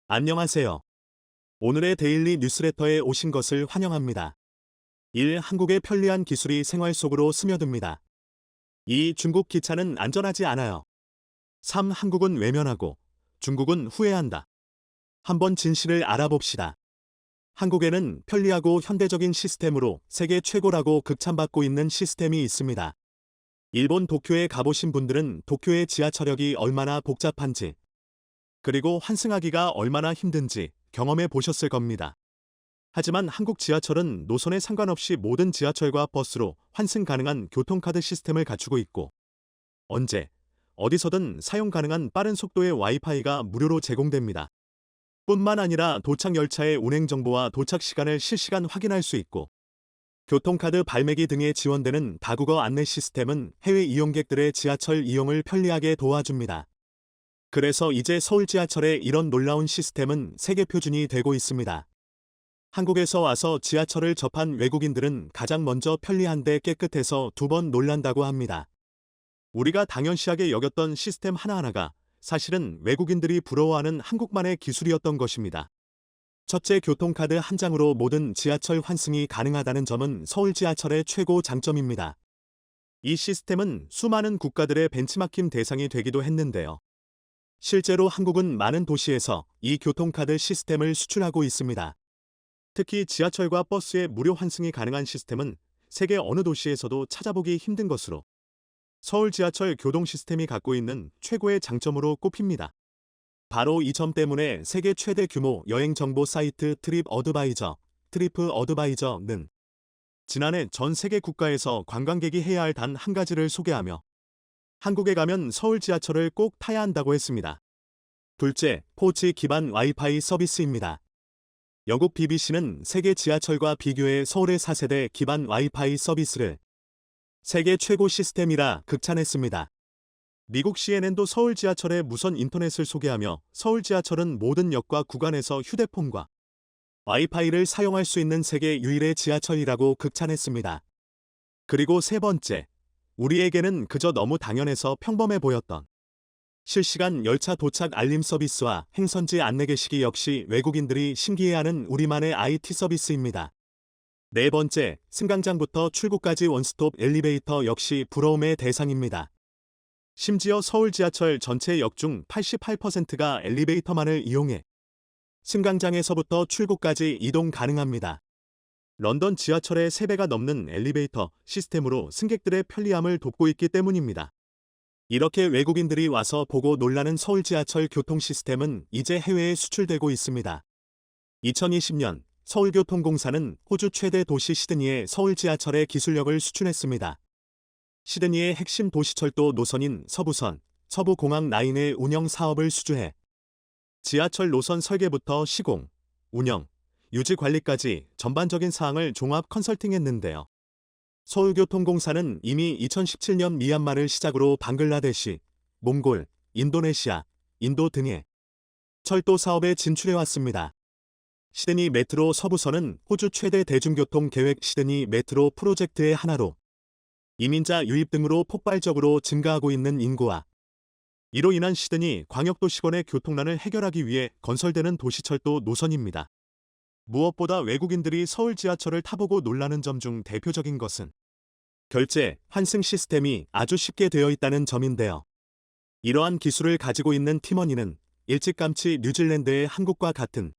안녕하세요. 오늘의 데일리 뉴스레터에 오신 것을 환영합니다. 1. 한국의 편리한 기술이 생활 속으로 스며듭니다. 2. 중국 기차는 안전하지 않아요. 3. 한국은 외면하고 중국은 후회한다. 한번 진실을 알아봅시다. 한국에는 편리하고 현대적인 시스템으로 세계 최고라고 극찬받고 있는 시스템이 있습니다. 일본 도쿄에 가보신 분들은 도쿄의 지하철역이 얼마나 복잡한지, 그리고 환승하기가 얼마나 힘든지 경험해 보셨을 겁니다. 하지만 한국 지하철은 노선에 상관없이 모든 지하철과 버스로 환승 가능한 교통카드 시스템을 갖추고 있고, 언제, 어디서든 사용 가능한 빠른 속도의 와이파이가 무료로 제공됩니다. 뿐만 아니라 도착 열차의 운행 정보와 도착 시간을 실시간 확인할 수 있고, 교통카드 발매기 등에 지원되는 다국어 안내 시스템은 해외 이용객들의 지하철 이용을 편리하게 도와줍니다. 그래서 이제 서울 지하철의 이런 놀라운 시스템은 세계 표준이 되고 있습니다. 한국에서 와서 지하철을 접한 외국인들은 가장 먼저 편리한데 깨끗해서 두 번 놀란다고 합니다. 우리가 당연시하게 여겼던 시스템 하나하나가 사실은 외국인들이 부러워하는 한국만의 기술이었던 것입니다. 첫째, 교통카드 한 장으로 모든 지하철 환승이 가능하다는 점은 서울 지하철의 최고 장점입니다. 이 시스템은 수많은 국가들의 벤치마킹 대상이 되기도 했는데요. 실제로 한국은 많은 도시에서 이 교통카드 시스템을 수출하고 있습니다. 특히 지하철과 버스의 무료 환승이 가능한 시스템은 세계 어느 도시에서도 찾아보기 힘든 것으로 서울 지하철 교동 시스템이 갖고 있는 최고의 장점으로 꼽힙니다. 바로 이 점 때문에 세계 최대 규모 여행 정보 사이트 트립 어드바이저는 지난해 전 세계 국가에서 관광객이 해야 할 단 한 가지를 소개하며 한국에 가면 서울 지하철을 꼭 타야 한다고 했습니다. 둘째, 4G 기반 와이파이 서비스입니다. 영국 BBC는 세계 지하철과 비교해 서울의 4세대 기반 와이파이 서비스를 세계 최고 시스템이라 극찬했습니다. 미국 CNN도 서울 지하철의 무선 인터넷을 소개하며 서울 지하철은 모든 역과 구간에서 휴대폰과 와이파이를 사용할 수 있는 세계 유일의 지하철이라고 극찬했습니다. 그리고 세 번째, 우리에게는 그저 너무 당연해서 평범해 보였던 실시간 열차 도착 알림 서비스와 행선지 안내 게시기 역시 외국인들이 신기해하는 우리만의 IT 서비스입니다. 네 번째, 승강장부터 출구까지 원스톱 엘리베이터 역시 부러움의 대상입니다. 심지어 서울 지하철 전체 역 중 88%가 엘리베이터만을 이용해 승강장에서부터 출구까지 이동 가능합니다. 런던 지하철의 3배가 넘는 엘리베이터 시스템으로 승객들의 편리함을 돕고 있기 때문입니다. 이렇게 외국인들이 와서 보고 놀라는 서울 지하철 교통 시스템은 이제 해외에 수출되고 있습니다. 2020년 서울교통공사는 호주 최대 도시 시드니에 서울 지하철의 기술력을 수출했습니다. 시드니의 핵심 도시철도 노선인 서부선, 서부공항 라인의 운영 사업을 수주해 지하철 노선 설계부터 시공, 운영, 유지 관리까지 전반적인 사항을 종합 컨설팅했는데요. 서울교통공사는 이미 2017년 미얀마를 시작으로 방글라데시, 몽골, 인도네시아, 인도 등의 철도 사업에 진출해왔습니다. 시드니 메트로 서부선은 호주 최대 대중교통 계획 시드니 메트로 프로젝트의 하나로 이민자 유입 등으로 폭발적으로 증가하고 있는 인구와 이로 인한 시드니 광역도시권의 교통난을 해결하기 위해 건설되는 도시철도 노선입니다. 무엇보다 외국인들이 서울 지하철을 타보고 놀라는 점 중 대표적인 것은 결제, 환승 시스템이 아주 쉽게 되어 있다는 점인데요. 이러한 기술을 가지고 있는 티머니는 일찌감치 뉴질랜드의 한국과 같은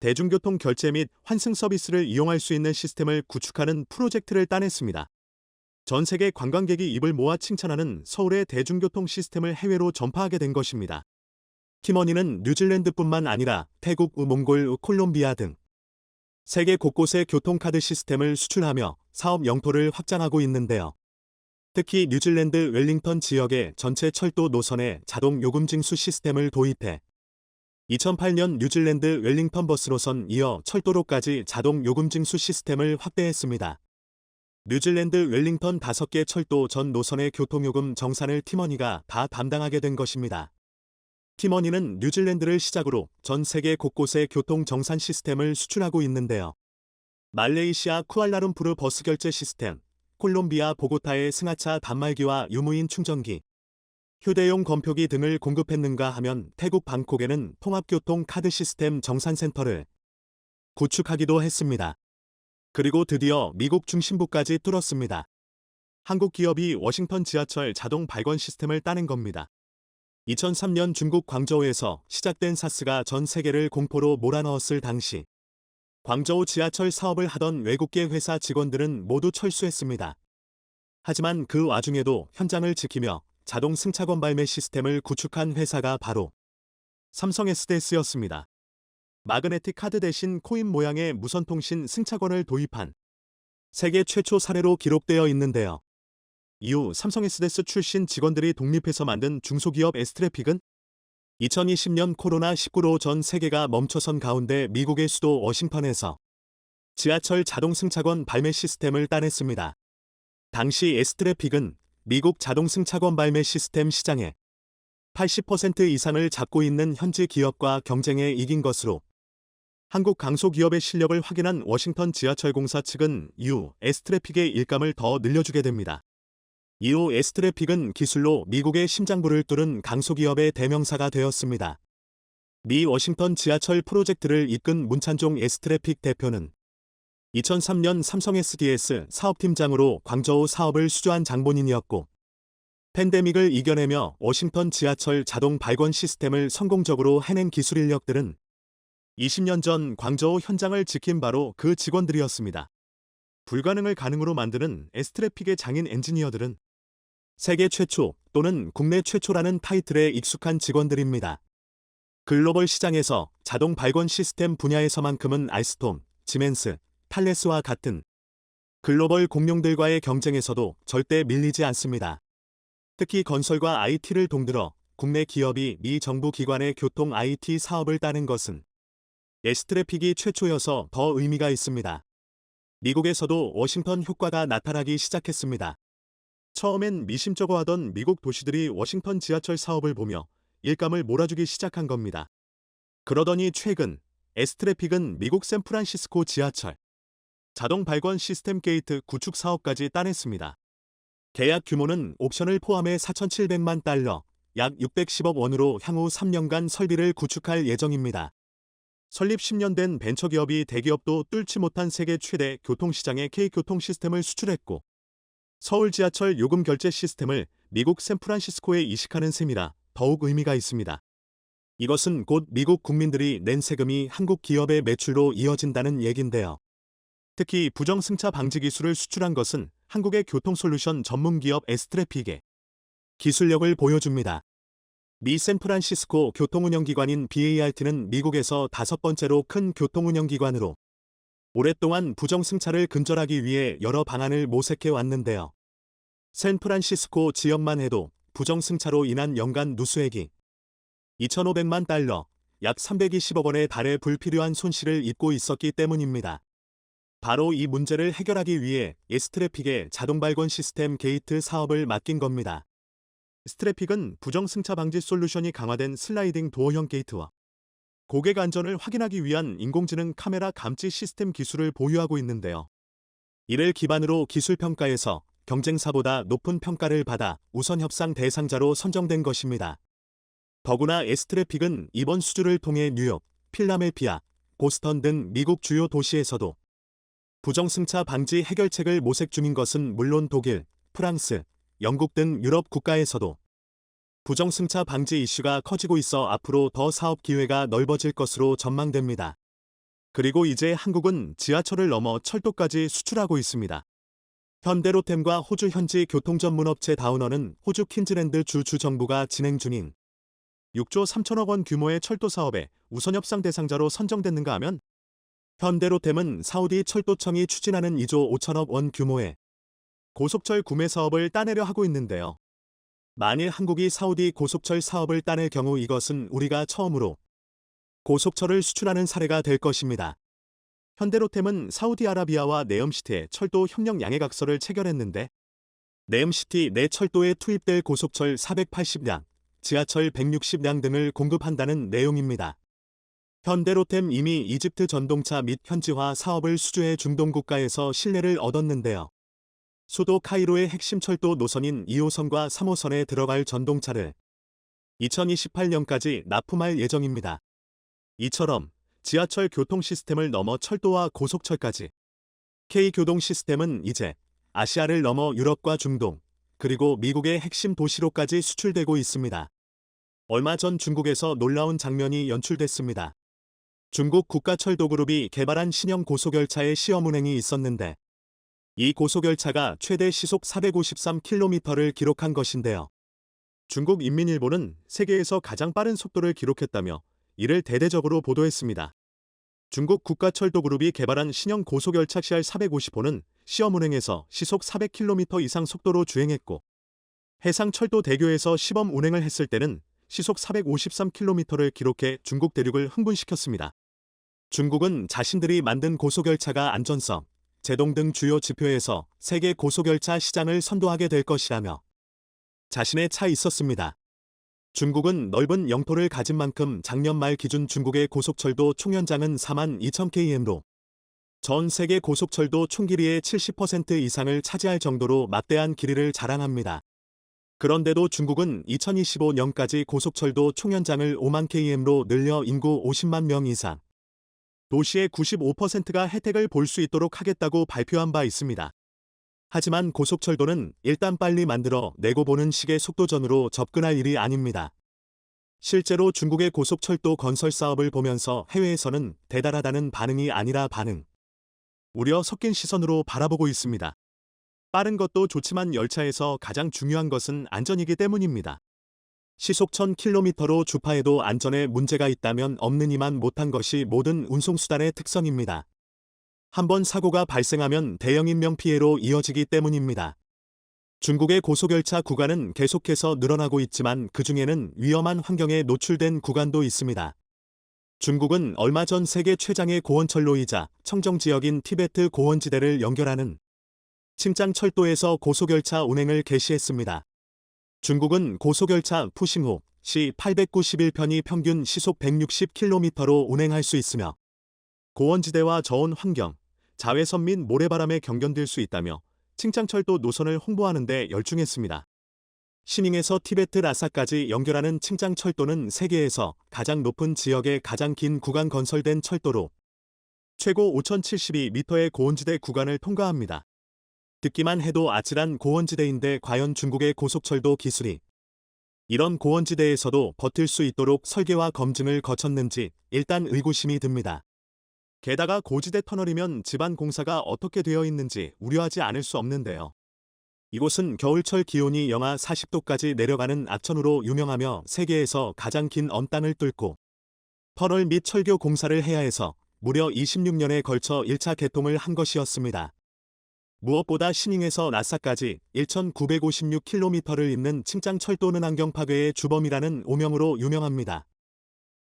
대중교통 결제 및 환승 서비스를 이용할 수 있는 시스템을 구축하는 프로젝트를 따냈습니다. 전 세계 관광객이 입을 모아 칭찬하는 서울의 대중교통 시스템을 해외로 전파하게 된 것입니다. 티머니는 뉴질랜드뿐만 아니라 태국, 몽골, 콜롬비아 등 세계 곳곳에 교통카드 시스템을 수출하며 사업 영토를 확장하고 있는데요. 특히 뉴질랜드 웰링턴 지역의 전체 철도 노선에 자동 요금 징수 시스템을 도입해 2008년 뉴질랜드 웰링턴 버스 노선 이어 철도로까지 자동 요금 징수 시스템을 확대했습니다. 뉴질랜드 웰링턴 5개 철도 전 노선의 교통요금 정산을 티머니가 다 담당하게 된 것입니다. 티머니는 뉴질랜드를 시작으로 전 세계 곳곳에 교통 정산 시스템을 수출하고 있는데요. 말레이시아 쿠알라룸푸르 버스 결제 시스템, 콜롬비아 보고타의 승하차 단말기와 유무인 충전기, 휴대용 검표기 등을 공급했는가 하면 태국 방콕에는 통합교통 카드 시스템 정산센터를 구축하기도 했습니다. 그리고 드디어 미국 중심부까지 뚫었습니다. 한국 기업이 워싱턴 지하철 자동 발권 시스템을 따낸 겁니다. 2003년 중국 광저우에서 시작된 사스가 전 세계를 공포로 몰아넣었을 당시 광저우 지하철 사업을 하던 외국계 회사 직원들은 모두 철수했습니다. 하지만 그 와중에도 현장을 지키며 자동 승차권 발매 시스템을 구축한 회사가 바로 삼성 SDS였습니다. 마그네틱 카드 대신 코인 모양의 무선통신 승차권을 도입한 세계 최초 사례로 기록되어 있는데요. 이후 삼성 SDS 출신 직원들이 독립해서 만든 중소기업 S트래픽은 2020년 코로나19로 전 세계가 멈춰선 가운데 미국의 수도 워싱턴에서 지하철 자동 승차권 발매 시스템을 따냈습니다. 당시 S트래픽은 미국 자동 승차권 발매 시스템 시장의 80% 이상을 잡고 있는 현지 기업과 경쟁에 이긴 것으로 한국 강소기업의 실력을 확인한 워싱턴 지하철공사 측은 이후 S트래픽의 일감을 더 늘려주게 됩니다. 이후 S트래픽은 기술로 미국의 심장부를 뚫은 강소기업의 대명사가 되었습니다. 미 워싱턴 지하철 프로젝트를 이끈 문찬종 S트래픽 대표는 2003년 삼성 SDS 사업팀장으로 광저우 사업을 수주한 장본인이었고 팬데믹을 이겨내며 워싱턴 지하철 자동 발권 시스템을 성공적으로 해낸 기술 인력들은 20년 전 광저우 현장을 지킨 바로 그 직원들이었습니다. 불가능을 가능으로 만드는 S트래픽의 장인 엔지니어들은 세계 최초 또는 국내 최초라는 타이틀에 익숙한 직원들입니다. 글로벌 시장에서 자동 발권 시스템 분야에서만큼은 알스톰, 지멘스, 탈레스와 같은 글로벌 공룡들과의 경쟁에서도 절대 밀리지 않습니다. 특히 건설과 IT를 동들어 국내 기업이 미 정부 기관의 교통 IT 사업을 따는 것은 S트래픽이 최초여서 더 의미가 있습니다. 미국에서도 워싱턴 효과가 나타나기 시작했습니다. 처음엔 미심쩍어하던 미국 도시들이 워싱턴 지하철 사업을 보며 일감을 몰아주기 시작한 겁니다. 그러더니 최근 S트래픽은 미국 샌프란시스코 지하철 자동 발권 시스템 게이트 구축 사업까지 따냈습니다. 계약 규모는 옵션을 포함해 4,700만 달러, 약 610억 원으로 향후 3년간 설비를 구축할 예정입니다. 설립 10년 된 벤처기업이 대기업도 뚫지 못한 세계 최대 교통시장의 K교통 시스템을 수출했고 서울 지하철 요금 결제 시스템을 미국 샌프란시스코에 이식하는 셈이라 더욱 의미가 있습니다. 이것은 곧 미국 국민들이 낸 세금이 한국 기업의 매출로 이어진다는 얘긴데요. 특히 부정승차 방지 기술을 수출한 것은 한국의 교통솔루션 전문기업 S트래픽의 기술력을 보여줍니다. 미 샌프란시스코 교통운영기관인 BART는 미국에서 5번째로 큰 교통운영기관으로 오랫동안 부정승차를 근절하기 위해 여러 방안을 모색해 왔는데요. 샌프란시스코 지역만 해도 부정승차로 인한 연간 누수액이 2,500만 달러, 약 320억 원에 달해 불필요한 손실을 입고 있었기 때문입니다. 바로 이 문제를 해결하기 위해 S트래픽의 자동 발권 시스템 게이트 사업을 맡긴 겁니다. S트래픽은 부정승차 방지 솔루션이 강화된 슬라이딩 도어형 게이트와 고객 안전을 확인하기 위한 인공지능 카메라 감지 시스템 기술을 보유하고 있는데요. 이를 기반으로 기술평가에서 경쟁사보다 높은 평가를 받아 우선 협상 대상자로 선정된 것입니다. 더구나 S트래픽은 이번 수주를 통해 뉴욕, 필라델피아, 보스턴 등 미국 주요 도시에서도 부정승차 방지 해결책을 모색 중인 것은 물론 독일, 프랑스, 영국 등 유럽 국가에서도 부정승차 방지 이슈가 커지고 있어 앞으로 더 사업 기회가 넓어질 것으로 전망됩니다. 그리고 이제 한국은 지하철을 넘어 철도까지 수출하고 있습니다. 현대로템과 호주 현지 교통전문업체 다우너는 호주 퀸즐랜드 주 정부가 진행 중인 6조 3천억 원 규모의 철도 사업에 우선 협상 대상자로 선정됐는가 하면 현대로템은 사우디 철도청이 추진하는 2조 5천억 원 규모의 고속철 구매 사업을 따내려 하고 있는데요. 만일 한국이 사우디 고속철 사업을 따낼 경우 이것은 우리가 처음으로 고속철을 수출하는 사례가 될 것입니다. 현대로템은 사우디아라비아와 네옴시티에 철도 협력 양해각서를 체결했는데 네옴시티 내 철도에 투입될 고속철 480량, 지하철 160량 등을 공급한다는 내용입니다. 현대로템 이미 이집트 전동차 및 현지화 사업을 수주해 중동 국가에서 신뢰를 얻었는데요. 수도 카이로의 핵심 철도 노선인 2호선과 3호선에 들어갈 전동차를 2028년까지 납품할 예정입니다. 이처럼 지하철 교통 시스템을 넘어 철도와 고속철까지 K교동 시스템은 이제 아시아를 넘어 유럽과 중동, 그리고 미국의 핵심 도시로까지 수출되고 있습니다. 얼마 전 중국에서 놀라운 장면이 연출됐습니다. 중국 국가철도그룹이 개발한 신형 고속열차의 시험 운행이 있었는데 이 고속열차가 최대 시속 453km를 기록한 것인데요. 중국 인민일보는 세계에서 가장 빠른 속도를 기록했다며 이를 대대적으로 보도했습니다. 중국 국가철도그룹이 개발한 신형 고속열차 CR450호는 시험 운행에서 시속 400km 이상 속도로 주행했고 해상철도대교에서 시범 운행을 했을 때는 시속 453km를 기록해 중국 대륙을 흥분시켰습니다. 중국은 자신들이 만든 고속열차가 안전성, 제동 등 주요 지표에서 세계 고속열차 시장을 선도하게 될 것이라며 자신의 차 있었습니다. 중국은 넓은 영토를 가진 만큼 작년 말 기준 중국의 고속철도 총연장은 42,000km로 전 세계 고속철도 총길이의 70% 이상을 차지할 정도로 막대한 길이를 자랑합니다. 그런데도 중국은 2025년까지 고속철도 총연장을 5만 km로 늘려 인구 50만 명 이상, 도시의 95%가 혜택을 볼 수 있도록 하겠다고 발표한 바 있습니다. 하지만 고속철도는 일단 빨리 만들어 내고 보는 식의 속도전으로 접근할 일이 아닙니다. 실제로 중국의 고속철도 건설 사업을 보면서 해외에서는 대단하다는 반응이 아니라 반응, 우려 섞인 시선으로 바라보고 있습니다. 빠른 것도 좋지만 열차에서 가장 중요한 것은 안전이기 때문입니다. 시속 1000km로 주파해도 안전에 문제가 있다면 없느니만 못한 것이 모든 운송수단의 특성입니다. 한번 사고가 발생하면 대형 인명피해로 이어지기 때문입니다. 중국의 고속열차 구간은 계속해서 늘어나고 있지만 그 중에는 위험한 환경에 노출된 구간도 있습니다. 중국은 얼마 전 세계 최장의 고원철로이자 청정지역인 티베트 고원지대를 연결하는 칭짱철도에서 고속열차 운행을 개시했습니다. 중국은 고속열차 푸싱호 시 891편이 평균 시속 160km로 운행할 수 있으며 고원지대와 저온 환경, 자외선 및 모래바람에 경견될 수 있다며 칭짱철도 노선을 홍보하는 데 열중했습니다. 시닝에서 티베트 라사까지 연결하는 칭짱철도는 세계에서 가장 높은 지역의 가장 긴 구간 건설된 철도로 최고 5,072m의 고원지대 구간을 통과합니다. 듣기만 해도 아찔한 고원지대인데 과연 중국의 고속철도 기술이 이런 고원지대에서도 버틸 수 있도록 설계와 검증을 거쳤는지 일단 의구심이 듭니다. 게다가 고지대 터널이면 집안 공사가 어떻게 되어 있는지 우려하지 않을 수 없는데요. 이곳은 겨울철 기온이 영하 40도까지 내려가는 악천후로 유명하며 세계에서 가장 긴 언땅을 뚫고 터널 및 철교 공사를 해야 해서 무려 26년에 걸쳐 1차 개통을 한 것이었습니다. 무엇보다 시닝에서 나사까지 1,956km를 잇는 칭짱철도는 환경 파괴의 주범이라는 오명으로 유명합니다.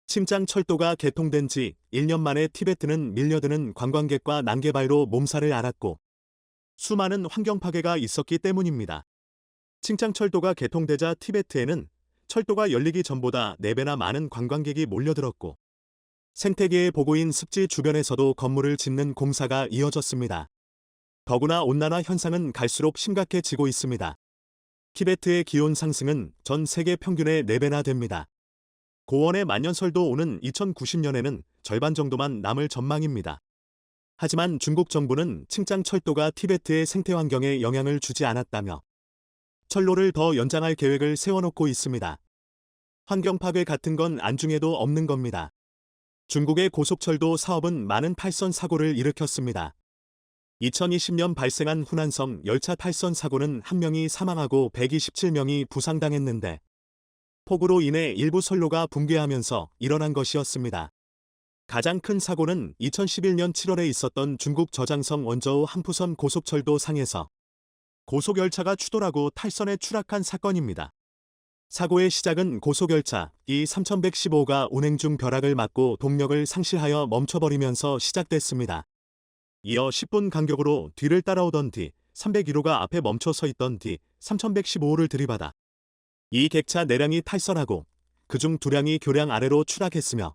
칭짱철도가 개통된 지 1년 만에 티베트는 밀려드는 관광객과 난개발로 몸살을 앓았고 수많은 환경 파괴가 있었기 때문입니다. 칭짱철도가 개통되자 티베트에는 철도가 열리기 전보다 4배나 많은 관광객이 몰려들었고 생태계의 보고인 습지 주변에서도 건물을 짓는 공사가 이어졌습니다. 더구나 온난화 현상은 갈수록 심각해지고 있습니다. 티베트의 기온 상승은 전 세계 평균의 4배나 됩니다. 고원의 만년설도 오는 2090년에는 절반 정도만 남을 전망입니다. 하지만 중국 정부는 칭짱철도가 티베트의 생태 환경에 영향을 주지 않았다며 철로를 더 연장할 계획을 세워놓고 있습니다. 환경 파괴 같은 건 안중에도 없는 겁니다. 중국의 고속철도 사업은 많은 탈선 사고를 일으켰습니다. 2020년 발생한 후난성 열차 탈선 사고는 1명이 사망하고 127명이 부상당했는데 폭우로 인해 일부 선로가 붕괴하면서 일어난 것이었습니다. 가장 큰 사고는 2011년 7월에 있었던 중국 저장성 원저우 한푸선 고속철도 상에서 고속열차가 추돌하고 탈선에 추락한 사건입니다. 사고의 시작은 고속열차 E3115가 운행 중 벼락을 맞고 동력을 상실하여 멈춰버리면서 시작됐습니다. 이어 10분 간격으로 뒤를 따라오던 D301호가 앞에 멈춰 서 있던 D3115호를 들이받아 이 객차 4량이 탈선하고 그중 2량이 교량 아래로 추락했으며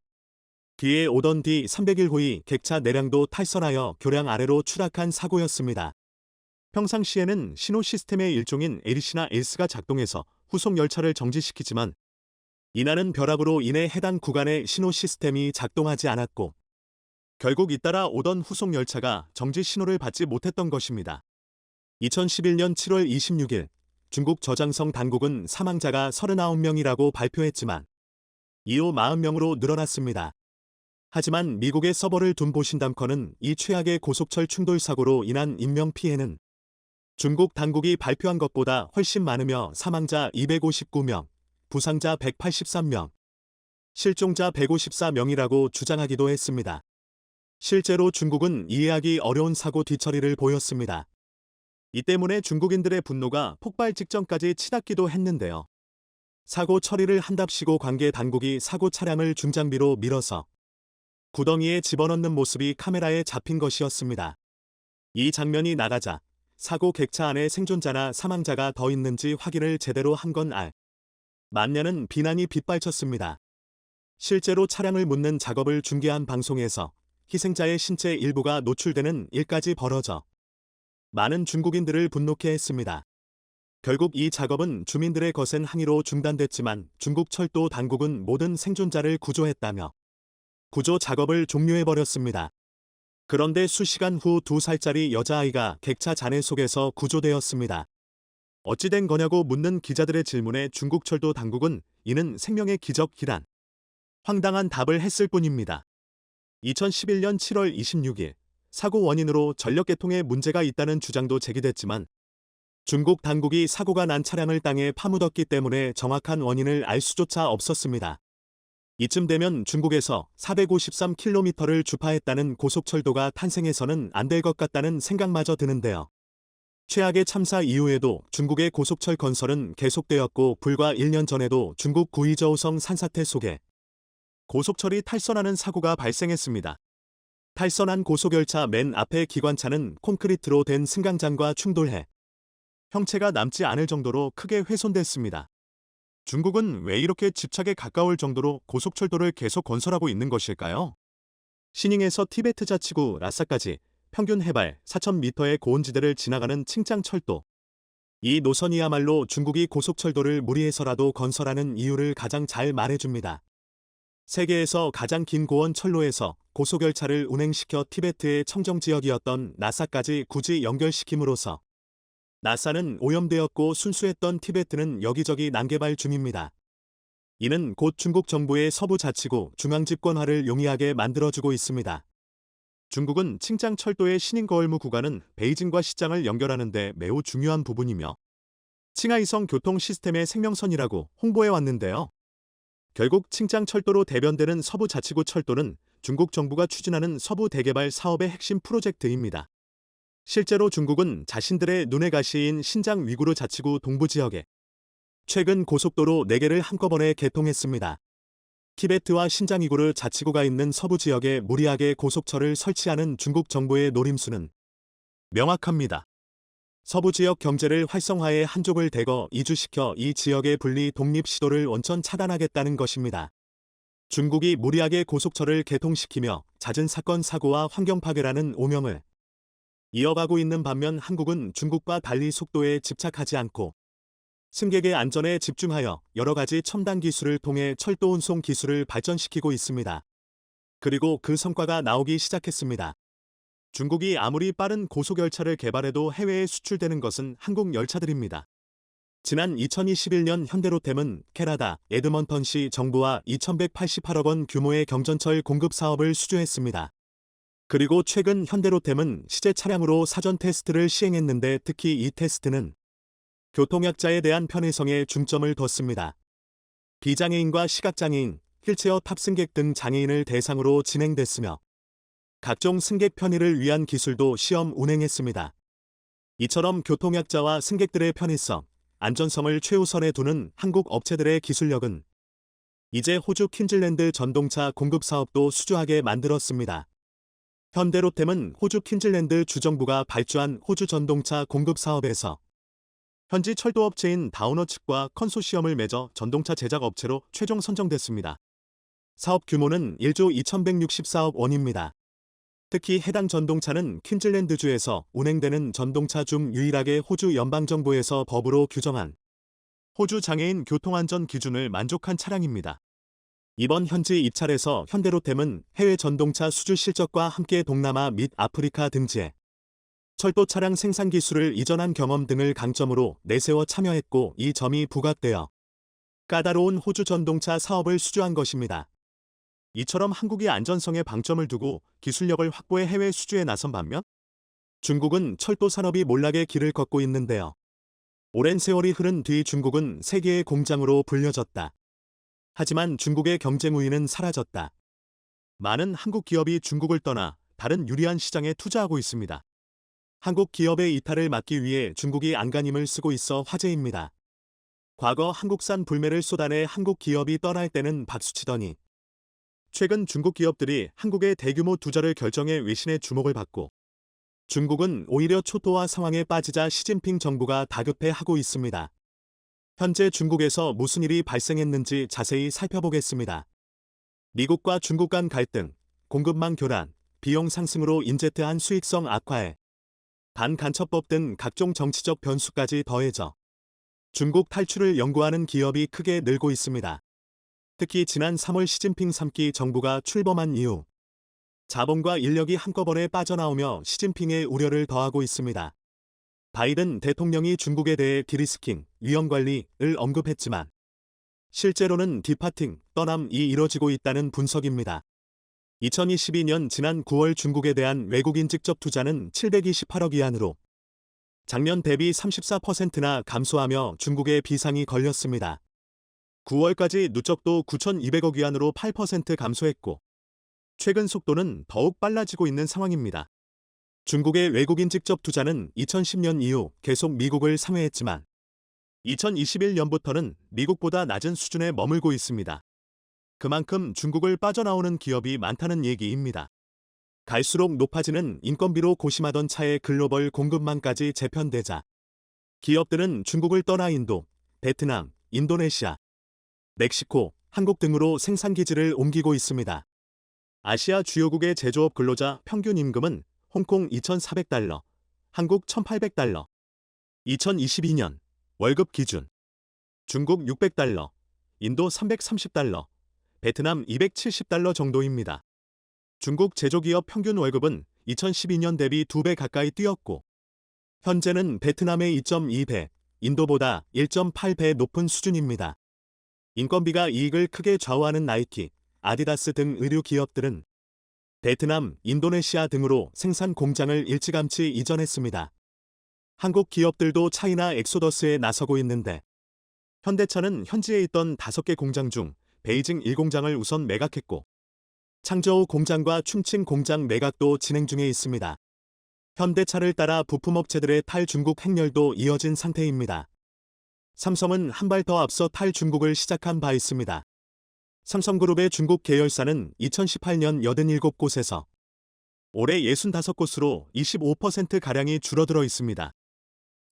뒤에 오던 D301호의 객차 4량도 탈선하여 교량 아래로 추락한 사고였습니다. 평상시에는 신호 시스템의 일종인 ADC나 AC가 작동해서 후속 열차를 정지시키지만 이날은 벼락으로 인해 해당 구간의 신호 시스템이 작동하지 않았고 결국 잇따라 오던 후속 열차가 정지 신호를 받지 못했던 것입니다. 2011년 7월 26일 중국 저장성 당국은 사망자가 39명이라고 발표했지만 이후 40명으로 늘어났습니다. 하지만 미국의 서버를 둔 보신담커는 이 최악의 고속철 충돌 사고로 인한 인명피해는 중국 당국이 발표한 것보다 훨씬 많으며 사망자 259명, 부상자 183명, 실종자 154명이라고 주장하기도 했습니다. 실제로 중국은 이해하기 어려운 사고 뒤처리를 보였습니다. 이 때문에 중국인들의 분노가 폭발 직전까지 치닫기도 했는데요. 사고 처리를 한답시고 관계 당국이 사고 차량을 중장비로 밀어서 구덩이에 집어넣는 모습이 카메라에 잡힌 것이었습니다. 이 장면이 나가자 사고 객차 안에 생존자나 사망자가 더 있는지 확인을 제대로 한 건 만냐는 비난이 빗발쳤습니다. 실제로 차량을 묻는 작업을 중계한 방송에서 희생자의 신체 일부가 노출되는 일까지 벌어져 많은 중국인들을 분노케 했습니다. 결국 이 작업은 주민들의 거센 항의로 중단됐지만 중국 철도 당국은 모든 생존자를 구조했다며 구조 작업을 종료해버렸습니다. 그런데 수시간 후 2살짜리 여자아이가 객차 잔해 속에서 구조되었습니다. 어찌 된 거냐고 묻는 기자들의 질문에 중국 철도 당국은 이는 생명의 기적이란 황당한 답을 했을 뿐입니다. 2011년 7월 26일 사고 원인으로 전력계통에 문제가 있다는 주장도 제기됐지만 중국 당국이 사고가 난 차량을 땅에 파묻었기 때문에 정확한 원인을 알 수조차 없었습니다. 이쯤 되면 중국에서 453km를 주파했다는 고속철도가 탄생해서는 안 될 것 같다는 생각마저 드는데요. 최악의 참사 이후에도 중국의 고속철 건설은 계속되었고 불과 1년 전에도 중국 구이저우성 산사태 속에 고속철이 탈선하는 사고가 발생했습니다. 탈선한 고속열차 맨 앞의 기관차는 콘크리트로 된 승강장과 충돌해 형체가 남지 않을 정도로 크게 훼손됐습니다. 중국은 왜 이렇게 집착에 가까울 정도로 고속철도를 계속 건설하고 있는 것일까요? 시닝에서 티베트 자치구 라사까지 평균 해발 4,000m의 고온지대를 지나가는 칭짱철도. 이 노선이야말로 중국이 고속철도를 무리해서라도 건설하는 이유를 가장 잘 말해줍니다. 세계에서 가장 긴 고원 철로에서 고속열차를 운행시켜 티베트의 청정지역이었던 나사까지 굳이 연결시킴으로써 나사는 오염되었고 순수했던 티베트는 여기저기 난개발 중입니다. 이는 곧 중국 정부의 서부 자치구 중앙집권화를 용이하게 만들어주고 있습니다. 중국은 칭짱 철도의 신인거울무 구간은 베이징과 시장을 연결하는 데 매우 중요한 부분이며 칭하이성 교통 시스템의 생명선이라고 홍보해 왔는데요. 결국 칭짱 철도로 대변되는 서부 자치구 철도는 중국 정부가 추진하는 서부 대개발 사업의 핵심 프로젝트입니다. 실제로 중국은 자신들의 눈의 가시인 신장 위구르 자치구 동부 지역에 최근 고속도로 4개를 한꺼번에 개통했습니다. 티베트와 신장 위구르 자치구가 있는 서부 지역에 무리하게 고속철을 설치하는 중국 정부의 노림수는 명확합니다. 서부 지역 경제를 활성화해 한족을 대거 이주시켜 이 지역의 분리 독립 시도를 원천 차단하겠다는 것입니다. 중국이 무리하게 고속철을 개통시키며 잦은 사건 사고와 환경 파괴라는 오명을 이어가고 있는 반면 한국은 중국과 달리 속도에 집착하지 않고 승객의 안전에 집중하여 여러 가지 첨단 기술을 통해 철도 운송 기술을 발전시키고 있습니다. 그리고 그 성과가 나오기 시작했습니다. 중국이 아무리 빠른 고속열차를 개발해도 해외에 수출되는 것은 한국 열차들입니다. 지난 2021년 현대로템은 캐나다 에드먼턴시 정부와 2,188억 원 규모의 경전철 공급 사업을 수주했습니다. 그리고 최근 현대로템은 시제 차량으로 사전 테스트를 시행했는데 특히 이 테스트는 교통약자에 대한 편의성에 중점을 뒀습니다. 비장애인과 시각장애인, 휠체어 탑승객 등 장애인을 대상으로 진행됐으며 각종 승객 편의를 위한 기술도 시험 운행했습니다. 이처럼 교통약자와 승객들의 편의성, 안전성을 최우선에 두는 한국 업체들의 기술력은 이제 호주 퀸즐랜드 전동차 공급 사업도 수주하게 만들었습니다. 현대로템은 호주 퀸즐랜드 주정부가 발주한 호주 전동차 공급 사업에서 현지 철도업체인 다우너 측과 컨소시엄을 맺어 전동차 제작 업체로 최종 선정됐습니다. 사업 규모는 1조 2,164억 원입니다. 특히 해당 전동차는 퀸즐랜드주에서 운행되는 전동차 중 유일하게 호주 연방정부에서 법으로 규정한 호주 장애인 교통안전 기준을 만족한 차량입니다. 이번 현지 입찰에서 현대로템은 해외 전동차 수주 실적과 함께 동남아 및 아프리카 등지에 철도 차량 생산 기술을 이전한 경험 등을 강점으로 내세워 참여했고, 이 점이 부각되어 까다로운 호주 전동차 사업을 수주한 것입니다. 이처럼 한국이 안전성에 방점을 두고 기술력을 확보해 해외 수주에 나선 반면 중국은 철도 산업이 몰락의 길을 걷고 있는데요. 오랜 세월이 흐른 뒤 중국은 세계의 공장으로 불려졌다. 하지만 중국의 경쟁 우위는 사라졌다. 많은 한국 기업이 중국을 떠나 다른 유리한 시장에 투자하고 있습니다. 한국 기업의 이탈을 막기 위해 중국이 안간힘을 쓰고 있어 화제입니다. 과거 한국산 불매를 쏟아내 한국 기업이 떠날 때는 박수치더니 최근 중국 기업들이 한국의 대규모 투자를 결정해 외신의 주목을 받고 중국은 오히려 초토화 상황에 빠지자 시진핑 정부가 다급해 하고 있습니다. 현재 중국에서 무슨 일이 발생했는지 자세히 살펴보겠습니다. 미국과 중국 간 갈등, 공급망 교란, 비용 상승으로 인제트한 수익성 악화에 반간첩법 등 각종 정치적 변수까지 더해져 중국 탈출을 연구하는 기업이 크게 늘고 있습니다. 특히 지난 3월 시진핑 3기 정부가 출범한 이후 자본과 인력이 한꺼번에 빠져나오며 시진핑의 우려를 더하고 있습니다. 바이든 대통령이 중국에 대해 디리스킹, 위험관리를 언급했지만 실제로는 디파팅, 떠남이 이뤄지고 있다는 분석입니다. 2022년 지난 9월 중국에 대한 외국인 직접 투자는 728억 위안으로 작년 대비 34%나 감소하며 중국의 비상이 걸렸습니다. 9월까지 누적도 9,200억 위안으로 8% 감소했고 최근 속도는 더욱 빨라지고 있는 상황입니다. 중국의 외국인 직접 투자는 2010년 이후 계속 미국을 상회했지만 2021년부터는 미국보다 낮은 수준에 머물고 있습니다. 그만큼 중국을 빠져나오는 기업이 많다는 얘기입니다. 갈수록 높아지는 인건비로 고심하던 차의 글로벌 공급망까지 재편되자 기업들은 중국을 떠나 인도, 베트남, 인도네시아, 멕시코, 한국 등으로 생산기지를 옮기고 있습니다. 아시아 주요국의 제조업 근로자 평균 임금은 홍콩 2,400달러, 한국 1,800달러, 2022년 월급 기준, 중국 600달러, 인도 330달러, 베트남 270달러 정도입니다. 중국 제조기업 평균 월급은 2012년 대비 2배 가까이 뛰었고 현재는 베트남의 2.2배, 인도보다 1.8배 높은 수준입니다. 인건비가 이익을 크게 좌우하는 나이키, 아디다스 등 의류 기업들은 베트남, 인도네시아 등으로 생산 공장을 일찌감치 이전했습니다. 한국 기업들도 차이나 엑소더스에 나서고 있는데 현대차는 현지에 있던 5개 공장 중 베이징 1공장을 우선 매각했고 창저우 공장과 춘칭 공장 매각도 진행 중에 있습니다. 현대차를 따라 부품업체들의 탈중국 행렬도 이어진 상태입니다. 삼성은 한 발 더 앞서 탈중국을 시작한 바 있습니다. 삼성그룹의 중국 계열사는 2018년 87곳에서 올해 65곳으로 25%가량이 줄어들어 있습니다.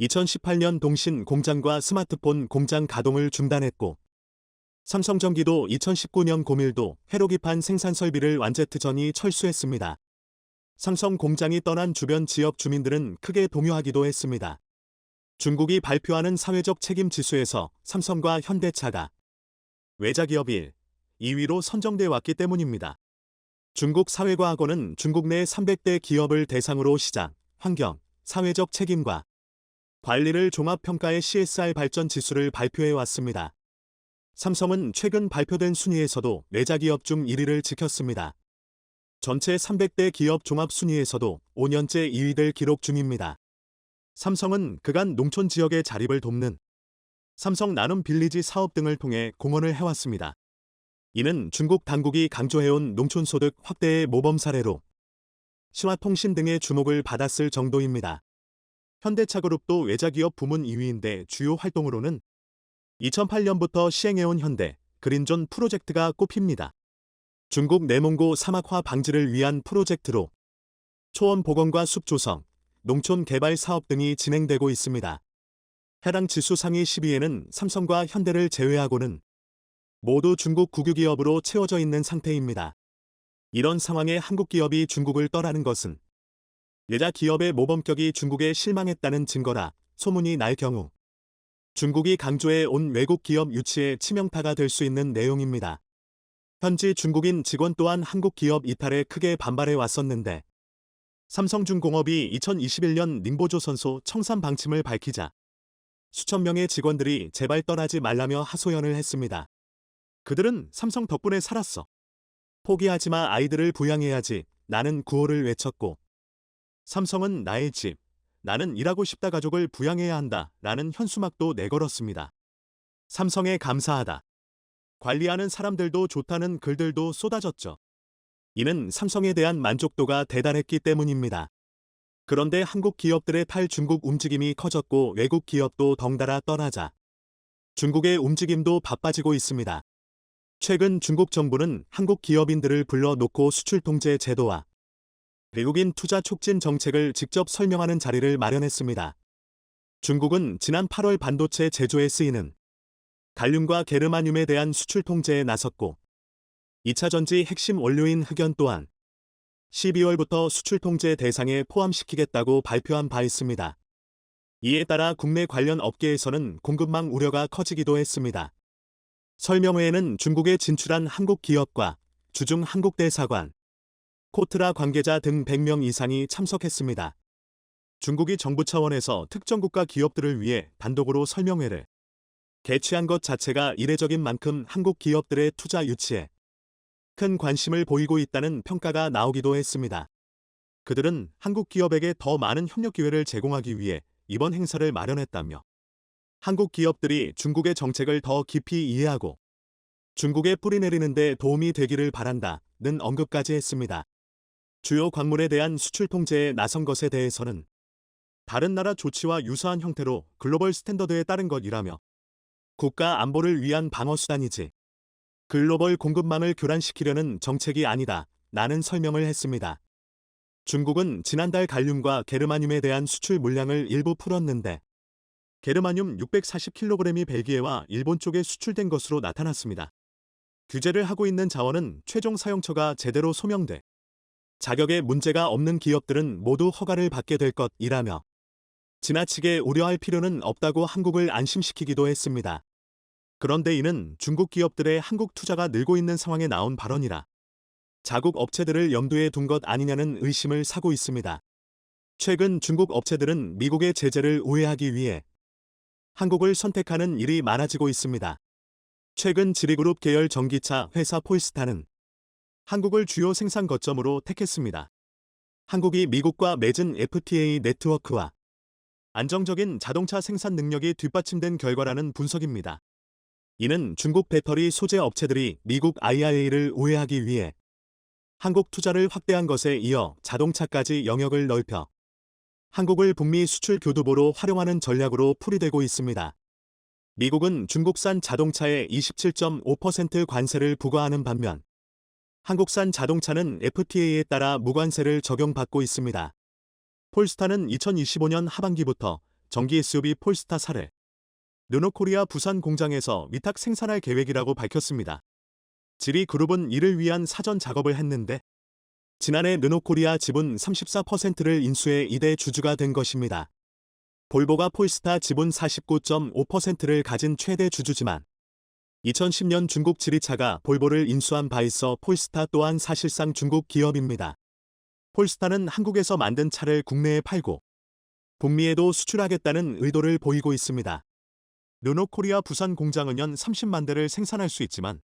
2018년 동신 공장과 스마트폰 공장 가동을 중단했고 삼성전기도 2019년 고밀도 회로기판 생산 설비를 완제트전이 철수했습니다. 삼성 공장이 떠난 주변 지역 주민들은 크게 동요하기도 했습니다. 중국이 발표하는 사회적 책임 지수에서 삼성과 현대차가 외자기업 1, 2위로 선정돼 왔기 때문입니다. 중국 사회과학원은 중국 내 300대 기업을 대상으로 시장, 환경, 사회적 책임과 관리를 종합평가해 CSR 발전 지수를 발표해 왔습니다. 삼성은 최근 발표된 순위에서도 외자기업 중 1위를 지켰습니다. 전체 300대 기업 종합 순위에서도 5년째 2위를 기록 중입니다. 삼성은 그간 농촌 지역의 자립을 돕는 삼성 나눔 빌리지 사업 등을 통해 공헌을 해왔습니다. 이는 중국 당국이 강조해온 농촌소득 확대의 모범 사례로 신화통신 등의 주목을 받았을 정도입니다. 현대차그룹도 외자기업 부문 2위인데 주요 활동으로는 2008년부터 시행해온 현대 그린존 프로젝트가 꼽힙니다. 중국 내몽고 사막화 방지를 위한 프로젝트로 초원 복원과 숲 조성, 농촌 개발 사업 등이 진행되고 있습니다. 해당 지수 상위 10위에는 삼성과 현대를 제외하고는 모두 중국 국유기업으로 채워져 있는 상태입니다. 이런 상황에 한국 기업이 중국을 떠나는 것은 여자 기업의 모범격이 중국에 실망했다는 증거라 소문이 날 경우 중국이 강조해 온 외국 기업 유치의 치명타가 될 수 있는 내용입니다. 현지 중국인 직원 또한 한국 기업 이탈에 크게 반발해 왔었는데 삼성중공업이 2021년宁波조선소 청산 방침을 밝히자 수천 명의 직원들이 제발 떠나지 말라며 하소연을 했습니다. 그들은 삼성 덕분에 살았어. 포기하지 마, 아이들을 부양해야지. 나는 구호를 외쳤고 삼성은 나의 집, 나는 일하고 싶다, 가족을 부양해야 한다 라는 현수막도 내걸었습니다. 삼성에 감사하다. 관리하는 사람들도 좋다는 글들도 쏟아졌죠. 이는 삼성에 대한 만족도가 대단했기 때문입니다. 그런데 한국 기업들의 탈중국 움직임이 커졌고 외국 기업도 덩달아 떠나자 중국의 움직임도 바빠지고 있습니다. 최근 중국 정부는 한국 기업인들을 불러놓고 수출 통제 제도와 외국인 투자 촉진 정책을 직접 설명하는 자리를 마련했습니다. 중국은 지난 8월 반도체 제조에 쓰이는 갈륨과 게르마늄에 대한 수출 통제에 나섰고 2차 전지 핵심 원료인 흑연 또한 12월부터 수출 통제 대상에 포함시키겠다고 발표한 바 있습니다. 이에 따라 국내 관련 업계에서는 공급망 우려가 커지기도 했습니다. 설명회에는 중국에 진출한 한국 기업과 주중 한국대사관, 코트라 관계자 등 100명 이상이 참석했습니다. 중국이 정부 차원에서 특정 국가 기업들을 위해 단독으로 설명회를 개최한 것 자체가 이례적인 만큼 한국 기업들의 투자 유치에 큰 관심을 보이고 있다는 평가가 나오기도 했습니다. 그들은 한국 기업에게 더 많은 협력 기회를 제공하기 위해 이번 행사를 마련했다며 한국 기업들이 중국의 정책을 더 깊이 이해하고 중국에 뿌리내리는 데 도움이 되기를 바란다는 언급까지 했습니다. 주요 광물에 대한 수출 통제에 나선 것에 대해서는 다른 나라 조치와 유사한 형태로 글로벌 스탠더드에 따른 것이라며 국가 안보를 위한 방어수단이지 글로벌 공급망을 교란시키려는 정책이 아니다 라는 설명을 했습니다. 중국은 지난달 갈륨과 게르마늄에 대한 수출 물량을 일부 풀었는데 게르마늄 640kg이 벨기에와 일본 쪽에 수출된 것으로 나타났습니다. 규제를 하고 있는 자원은 최종 사용처가 제대로 소명돼 자격에 문제가 없는 기업들은 모두 허가를 받게 될 것이라며 지나치게 우려할 필요는 없다고 한국을 안심시키기도 했습니다. 그런데 이는 중국 기업들의 한국 투자가 늘고 있는 상황에 나온 발언이라 자국 업체들을 염두에 둔 것 아니냐는 의심을 사고 있습니다. 최근 중국 업체들은 미국의 제재를 우회하기 위해 한국을 선택하는 일이 많아지고 있습니다. 최근 지리그룹 계열 전기차 회사 폴스타는 한국을 주요 생산 거점으로 택했습니다. 한국이 미국과 맺은 FTA 네트워크와 안정적인 자동차 생산 능력이 뒷받침된 결과라는 분석입니다. 이는 중국 배터리 소재 업체들이 미국 IRA를 우회하기 위해 한국 투자를 확대한 것에 이어 자동차까지 영역을 넓혀 한국을 북미 수출 교두보로 활용하는 전략으로 풀이되고 있습니다. 미국은 중국산 자동차에 27.5% 관세를 부과하는 반면 한국산 자동차는 FTA에 따라 무관세를 적용받고 있습니다. 폴스타는 2025년 하반기부터 전기 SUV 폴스타4를 르노코리아 부산 공장에서 위탁 생산할 계획이라고 밝혔습니다. 지리그룹은 이를 위한 사전 작업을 했는데 지난해 르노코리아 지분 34%를 인수해 이대 주주가 된 것입니다. 볼보가 폴스타 지분 49.5%를 가진 최대 주주지만 2010년 중국 지리차가 볼보를 인수한 바 있어 폴스타 또한 사실상 중국 기업입니다. 폴스타는 한국에서 만든 차를 국내에 팔고 북미에도 수출하겠다는 의도를 보이고 있습니다. 르노코리아 부산 공장은 연 30만 대를 생산할 수 있지만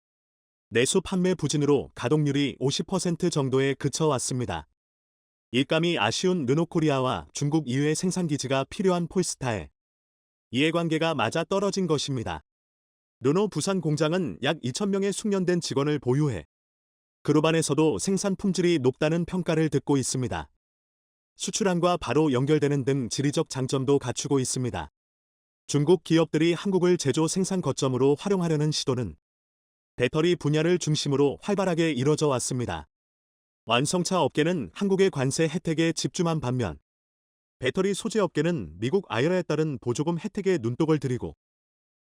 내수 판매 부진으로 가동률이 50% 정도에 그쳐왔습니다. 일감이 아쉬운 르노코리아와 중국 이외 생산기지가 필요한 폴스타에 이해관계가 맞아 떨어진 것입니다. 르노 부산 공장은 약 2,000명의 숙련된 직원을 보유해 그룹 안에서도 생산 품질이 높다는 평가를 듣고 있습니다. 수출항과 바로 연결되는 등 지리적 장점도 갖추고 있습니다. 중국 기업들이 한국을 제조 생산 거점으로 활용하려는 시도는 배터리 분야를 중심으로 활발하게 이뤄져 왔습니다. 완성차 업계는 한국의 관세 혜택에 집중한 반면 배터리 소재 업계는 미국 IRA에 따른 보조금 혜택에 눈독을 들이고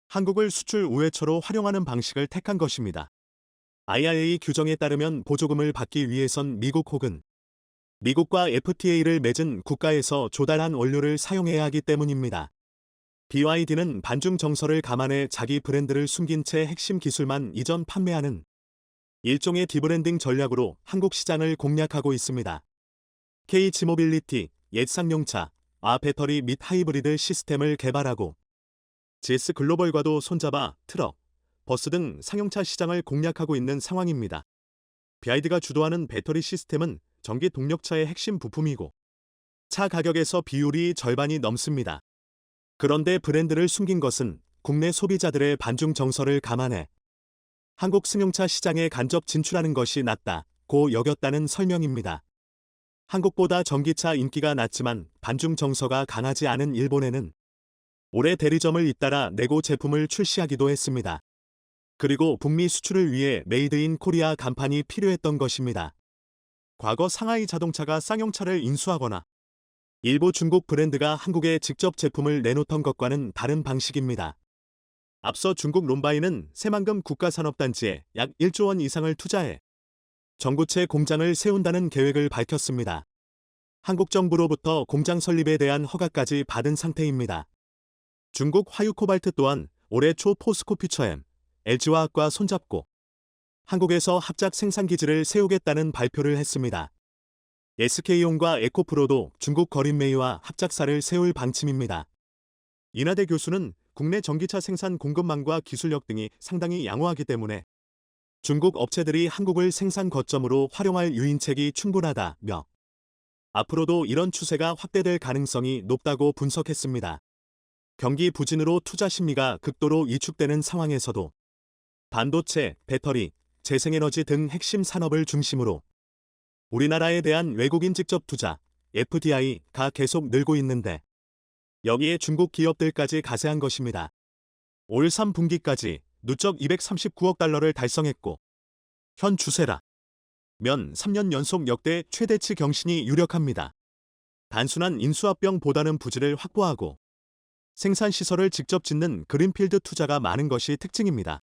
한국을 수출 우회처로 활용하는 방식을 택한 것입니다. IRA 규정에 따르면 보조금을 받기 위해선 미국 혹은 미국과 FTA를 맺은 국가에서 조달한 원료를 사용해야 하기 때문입니다. BYD는 반중 정서를 감안해 자기 브랜드를 숨긴 채 핵심 기술만 이전 판매하는 일종의 디브랜딩 전략으로 한국 시장을 공략하고 있습니다. K지모빌리티, 옛 쌍용차, 배터리 및 하이브리드 시스템을 개발하고 GS 글로벌과도 손잡아 트럭, 버스 등 상용차 시장을 공략하고 있는 상황입니다. BYD가 주도하는 배터리 시스템은 전기 동력차의 핵심 부품이고 차 가격에서 비율이 절반이 넘습니다. 그런데 브랜드를 숨긴 것은 국내 소비자들의 반중 정서를 감안해 한국 승용차 시장에 간접 진출하는 것이 낫다고 여겼다는 설명입니다. 한국보다 전기차 인기가 낮지만 반중 정서가 강하지 않은 일본에는 올해 대리점을 잇따라 내고 제품을 출시하기도 했습니다. 그리고 북미 수출을 위해 메이드 인 코리아 간판이 필요했던 것입니다. 과거 상하이 자동차가 쌍용차를 인수하거나 일부 중국 브랜드가 한국에 직접 제품을 내놓던 것과는 다른 방식입니다. 앞서 중국 론바이는 새만금 국가산업단지에 약 1조 원 이상을 투자해 전구체 공장을 세운다는 계획을 밝혔습니다. 한국 정부로부터 공장 설립에 대한 허가까지 받은 상태입니다. 중국 화유코발트 또한 올해 초 포스코 퓨처엠, LG화학과 손잡고 한국에서 합작 생산기지를 세우겠다는 발표를 했습니다. SK온과 에코프로도 중국 거린메이와 합작사를 세울 방침입니다. 인하대 교수는 국내 전기차 생산 공급망과 기술력 등이 상당히 양호하기 때문에 중국 업체들이 한국을 생산 거점으로 활용할 유인책이 충분하다며 앞으로도 이런 추세가 확대될 가능성이 높다고 분석했습니다. 경기 부진으로 투자 심리가 극도로 위축되는 상황에서도 반도체, 배터리, 재생에너지 등 핵심 산업을 중심으로 우리나라에 대한 외국인 직접 투자, FDI가 계속 늘고 있는데 여기에 중국 기업들까지 가세한 것입니다. 올 3분기까지 누적 239억 달러를 달성했고 현 추세라 면 3년 연속 역대 최대치 경신이 유력합니다. 단순한 인수합병보다는 부지를 확보하고 생산시설을 직접 짓는 그린필드 투자가 많은 것이 특징입니다.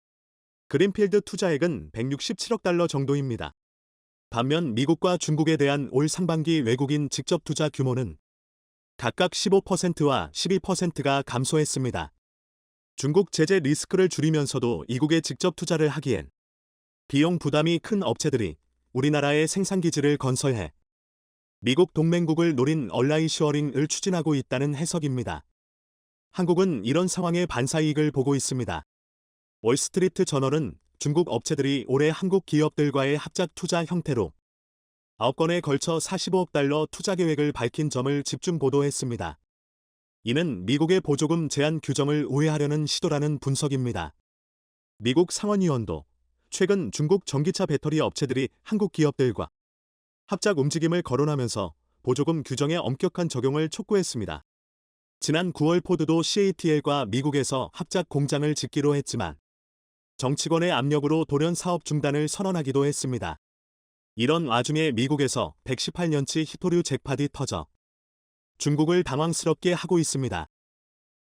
그린필드 투자액은 167억 달러 정도입니다. 반면 미국과 중국에 대한 올 상반기 외국인 직접 투자 규모는 각각 15%와 12%가 감소했습니다. 중국 제재 리스크를 줄이면서도 이국에 직접 투자를 하기엔 비용 부담이 큰 업체들이 우리나라에 생산기지를 건설해 미국 동맹국을 노린 얼라이셔링을 추진하고 있다는 해석입니다. 한국은 이런 상황에 반사이익을 보고 있습니다. 월스트리트 저널은 중국 업체들이 올해 한국 기업들과의 합작 투자 형태로 9건에 걸쳐 45억 달러 투자 계획을 밝힌 점을 집중 보도했습니다. 이는 미국의 보조금 제한 규정을 우회하려는 시도라는 분석입니다. 미국 상원의원도 최근 중국 전기차 배터리 업체들이 한국 기업들과 합작 움직임을 거론하면서 보조금 규정의 엄격한 적용을 촉구했습니다. 지난 9월 포드도 CATL과 미국에서 합작 공장을 짓기로 했지만 정치권의 압력으로 돌연 사업 중단을 선언하기도 했습니다. 이런 와중에 미국에서 118년치 히토류 잭팟이 터져 중국을 당황스럽게 하고 있습니다.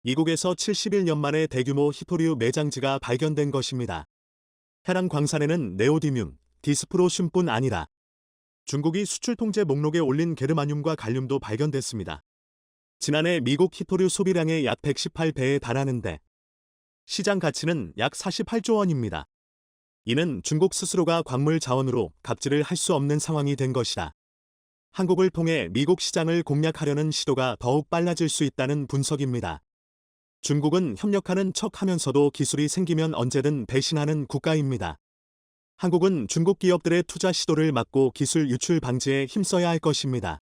이국에서 71년 만에 대규모 히토류 매장지가 발견된 것입니다. 해당 광산에는 네오디뮴, 디스프로슘뿐 아니라 중국이 수출 통제 목록에 올린 게르마늄과 갈륨도 발견됐습니다. 지난해 미국 히토류 소비량의 약 118배에 달하는데 시장 가치는 약 48조 원입니다. 이는 중국 스스로가 광물 자원으로 갑질을 할 수 없는 상황이 된 것이다. 한국을 통해 미국 시장을 공략하려는 시도가 더욱 빨라질 수 있다는 분석입니다. 중국은 협력하는 척하면서도 기술이 생기면 언제든 배신하는 국가입니다. 한국은 중국 기업들의 투자 시도를 막고 기술 유출 방지에 힘써야 할 것입니다.